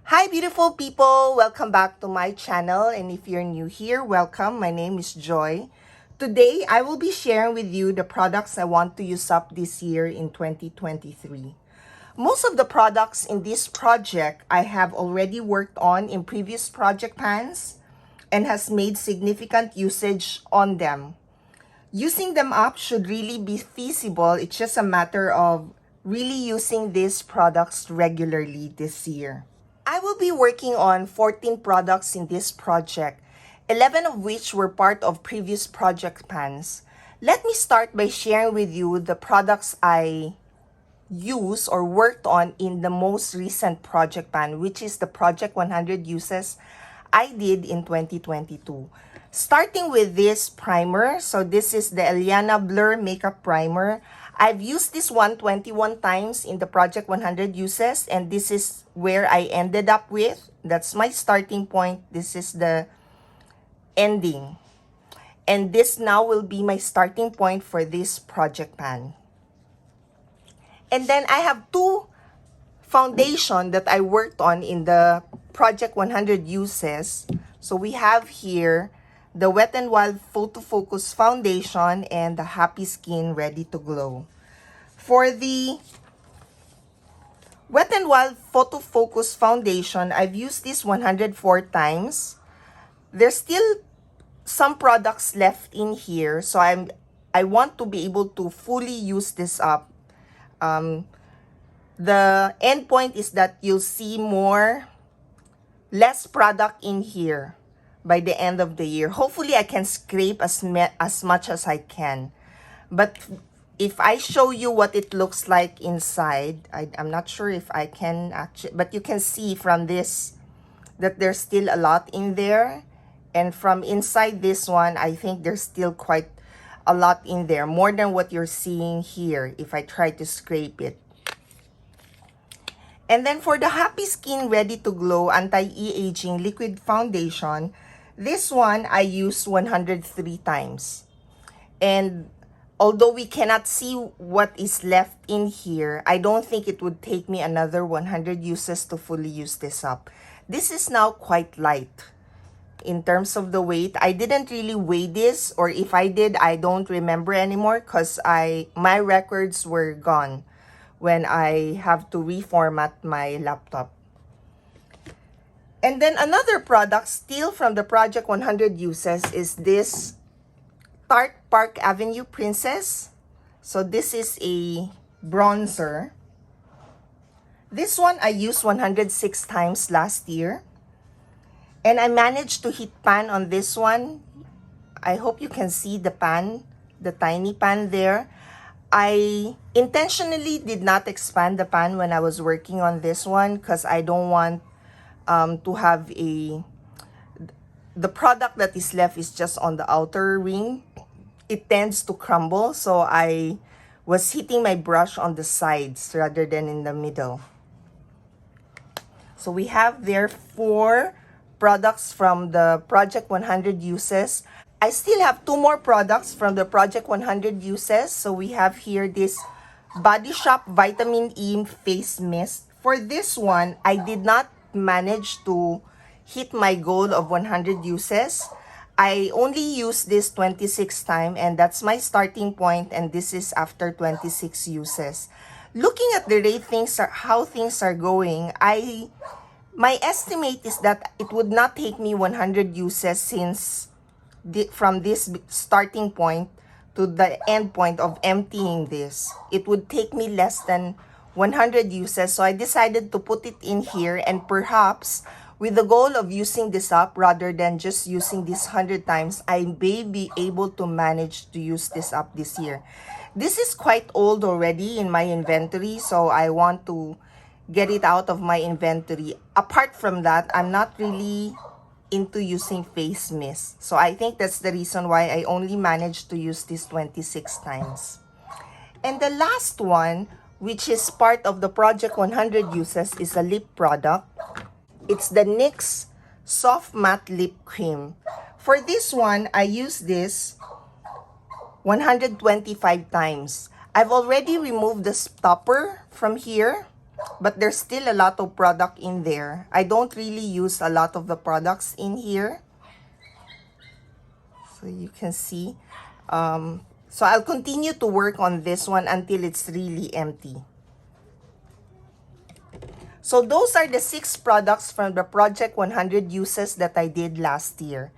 Hi, beautiful people! Welcome back to my channel. And if you're new here, welcome. My name is Joy. Today, I will be sharing with you the products I want to use up this year in 2023. Most of the products in this project I have already worked on in previous project pans and has made significant usage on them. Using them up should really be feasible. It's just a matter of really using these products regularly this year. I will be working on 14 products in this project, 11 of which were part of previous project plans. Let me start by sharing with you the products I used or worked on in the most recent project plan, which is the Project 100 Uses I did in 2022. Starting with this primer, so this is the Eliana Blur Makeup Primer. I've used this one 21 times in the Project 100 Uses, and this is where I ended up with. That's my starting point. This is the ending. And this now will be my starting point for this project pan. And then I have two foundation that I worked on in the Project 100 Uses. So we have here the Wet n Wild Photo Focus Foundation and the Happy Skin Ready to Glow. For the Wet n Wild Photo Focus Foundation, I've used this 104 times. There's still some products left in here, so I want to be able to fully use this up. The end point is that you'll see less product in here by the end of the year. Hopefully, I can scrape as much as I can. But if I show you what it looks like inside, I'm not sure if I can actually, but you can see from this that there's still a lot in there. And from inside this one, I think there's still quite a lot in there, more than what you're seeing here if I try to scrape it. And then for the Happy Skin Ready to Glow Anti-E-Aging Liquid Foundation, this one I used 103 times. And although we cannot see what is left in here, I don't think it would take me another 100 uses to fully use this up. This is now quite light in terms of the weight. I didn't really weigh this, or if I did, I don't remember anymore because my records were gone when I have to reformat my laptop. And then another product still from the Project 100 Uses is this Tarte Park Avenue Princess. So this is a bronzer. This one I used 106 times last year. And I managed to hit pan on this one. I hope you can see the pan, the tiny pan there. I intentionally did not expand the pan when I was working on this one because I don't want to have the product that is left is just on the outer ring. It tends to crumble, so I was hitting my brush on the sides rather than in the middle. So we have there 4 products from the Project 100 Uses. I still have 2 more products from the Project 100 Uses. So we have here this Body Shop Vitamin E Face Mist. For this one, I did not manage to hit my goal of 100 uses. I only used this 26 times, and that's my starting point, and this is after 26 uses. Looking at the rate how things are going, my estimate is that it would not take me 100 uses since from this starting point to the end point of emptying this. It would take me less than 100 uses. So I decided to put it in here, and perhaps with the goal of using this up rather than just using this 100 times, I may be able to manage to use this up this year. This is quite old already in my inventory, so I want to get it out of my inventory. Apart from that, I'm not really into using face mist. So I think that's the reason why I only managed to use this 26 times. And the last one, which is part of the Project 100 Uses, is a lip product. It's the NYX Soft Matte Lip Cream. For this one, I use this 125 times. I've already removed the stopper from here. but there's still a lot of product in there. I don't really use a lot of the products in here. So you can see. So I'll continue to work on this one until it's really empty. So those are the 6 products from the Project 100 uses that I did last year.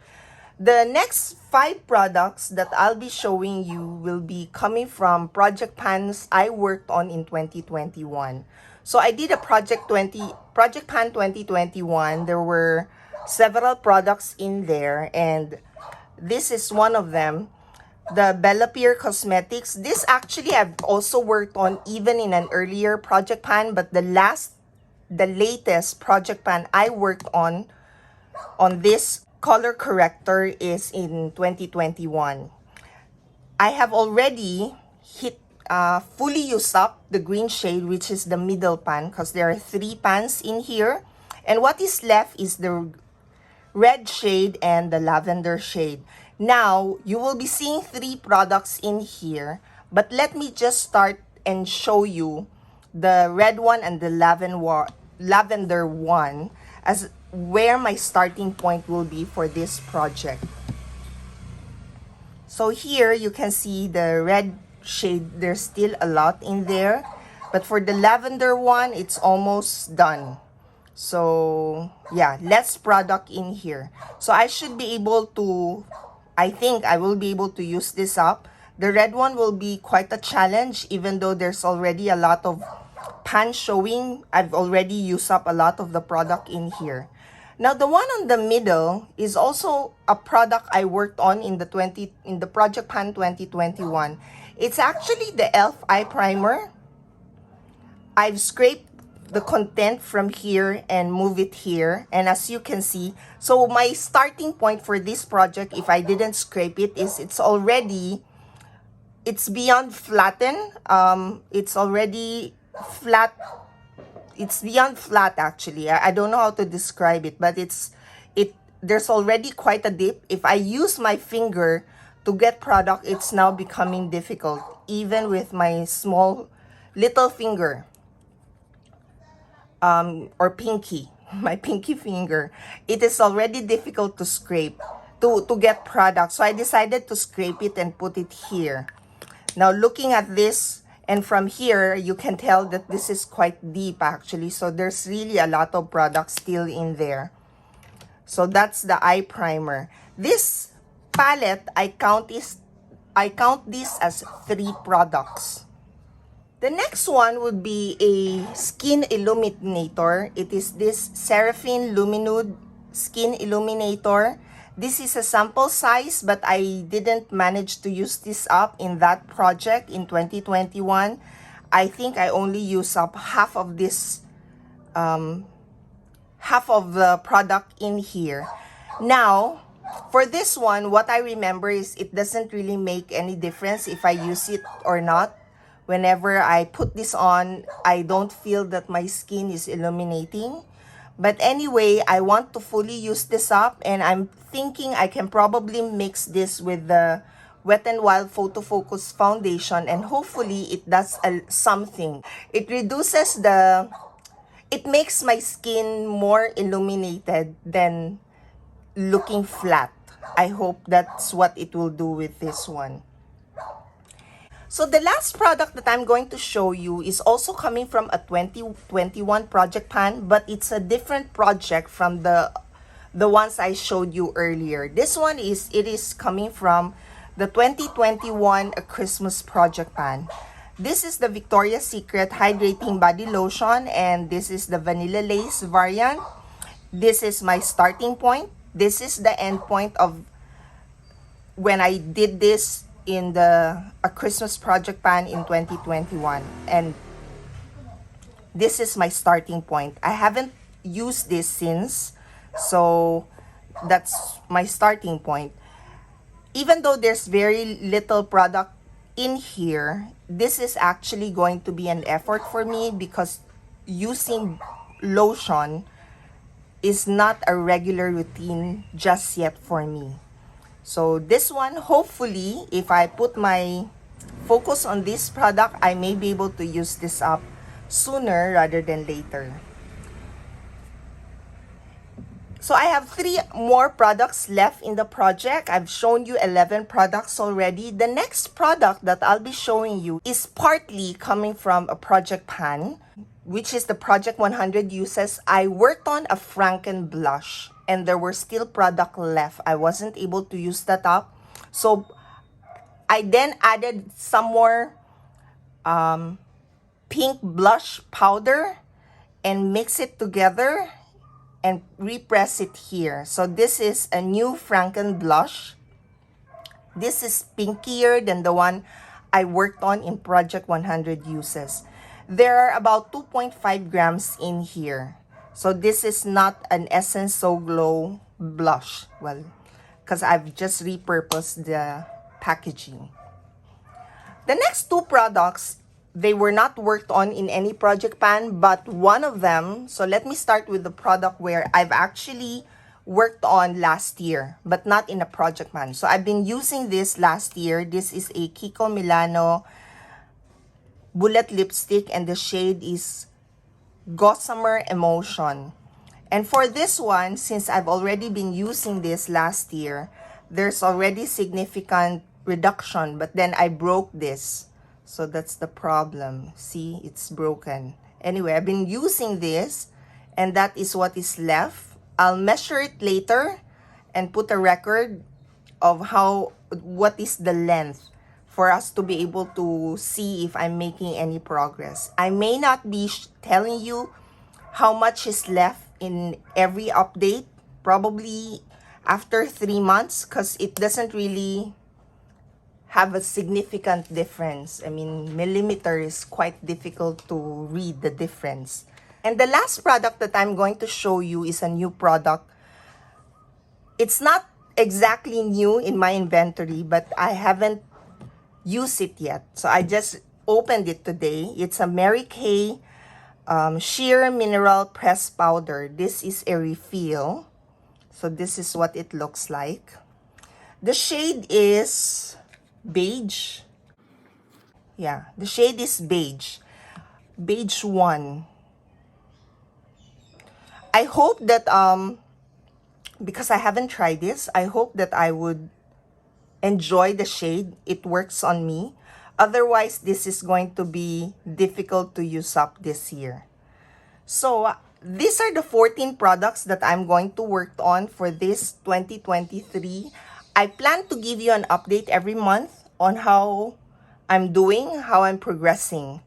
The next 5 products that I'll be showing you will be coming from project pans I worked on in 2021. So I did a Project Pan 2021. There were several products in there, and this is one of them. The Bella Pierre Cosmetics. This actually I've also worked on even in an earlier project pan, but the latest project pan I worked on this color corrector is in 2021. I have already fully used up the green shade, which is the middle pan, because there are 3 pans in here. And what is left is the red shade and the lavender shade. Now, you will be seeing 3 products in here, but let me just start and show you the red one and the lavender one as where my starting point will be for this project. So here you can see the red shade, there's still a lot in there, but for the lavender one, it's almost done. So yeah, less product in here. So I should be able to, I think I will be able to use this up. The red one will be quite a challenge, even though there's already a lot of pan showing. I've already used up a lot of the product in here. Now the one on the middle is also a product I worked on in the Project Pan 2021. It's actually the e.l.f. eye primer. I've scraped the content from here and move it here, and as you can see, so my starting point for this project, if I didn't scrape it, is it's beyond flatten. It's already flat. It's beyond flat actually. I don't know how to describe it, but there's already quite a dip. If I use my finger to get product, it's now becoming difficult, even with my small little finger. Or pinky, my pinky finger, it is already difficult to scrape, to get product. So I decided to scrape it and put it here. Now looking at this, and from here, you can tell that this is quite deep actually. So there's really a lot of product still in there. So that's the eye primer. This palette, I count this as 3 products. The next one would be a skin illuminator. It is this Seraphine Luminude Skin Illuminator. This is a sample size, but I didn't manage to use this up in that project in 2021. I think I only use up half of this, half of the product in here. Now, for this one, what I remember is it doesn't really make any difference if I use it or not. Whenever I put this on, I don't feel that my skin is illuminating. But anyway, I want to fully use this up, and I'm thinking I can probably mix this with the Wet n Wild Photo Focus Foundation, and hopefully it does something. It makes my skin more illuminated than looking flat. I hope that's what it will do with this one. So the last product that I'm going to show you is also coming from a 2021 project pan, but it's a different project from the ones I showed you earlier. This one is coming from the 2021 A Christmas project pan. This is the Victoria's Secret Hydrating Body Lotion, and this is the Vanilla Lace variant. This is my starting point. This is the end point of when I did this in a Christmas project pan in 2021, and this is my starting point. I haven't used this since, so that's my starting point. Even though there's very little product in here, this is actually going to be an effort for me because using lotion is not a regular routine just yet for me. So this one, hopefully, if I put my focus on this product, I may be able to use this up sooner rather than later. So I have 3 more products left in the project. I've shown you 11 products already. The next product that I'll be showing you is partly coming from a project pan, which is the Project 100 Uses. I worked on a Franken blush and there were still product left. I wasn't able to use that up. So I then added some more pink blush powder and mix it together and repress it here. So this is a new Franken blush. This is pinkier than the one I worked on in Project 100 Uses. There are about 2.5 grams in here. So this is not an Essence So Glow blush. Well, because I've just repurposed the packaging. The next 2 products, they were not worked on in any project pan, but one of them, so let me start with the product where I've actually worked on last year, but not in a project pan. So I've been using this last year. This is a Kiko Milano bullet lipstick and the shade is Gossamer Emotion. And for this one, since I've already been using this last year, there's already significant reduction, but then I broke this. So that's the problem. See, it's broken. Anyway, I've been using this and that is what is left. I'll measure it later and put a record of what is the length for us to be able to see if I'm making any progress. I may not be telling you how much is left in every update, probably after 3 months, because it doesn't really have a significant difference. I mean, millimeter is quite difficult to read the difference. And the last product that I'm going to show you is a new product. It's not exactly new in my inventory, but I haven't used it yet. So I just opened it today. It's a Mary Kay Sheer Mineral Press Powder. This is a refill. So this is what it looks like. The shade is beige. Yeah, the shade is beige. Beige 1. I hope that, because I haven't tried this, I hope that I would enjoy the shade. It works on me. Otherwise, this is going to be difficult to use up this year. So, these are the 14 products that I'm going to work on for this 2023. I plan to give you an update every month on how I'm doing, how I'm progressing.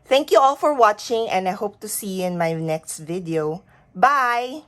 Thank you all for watching and I hope to see you in my next video. Bye!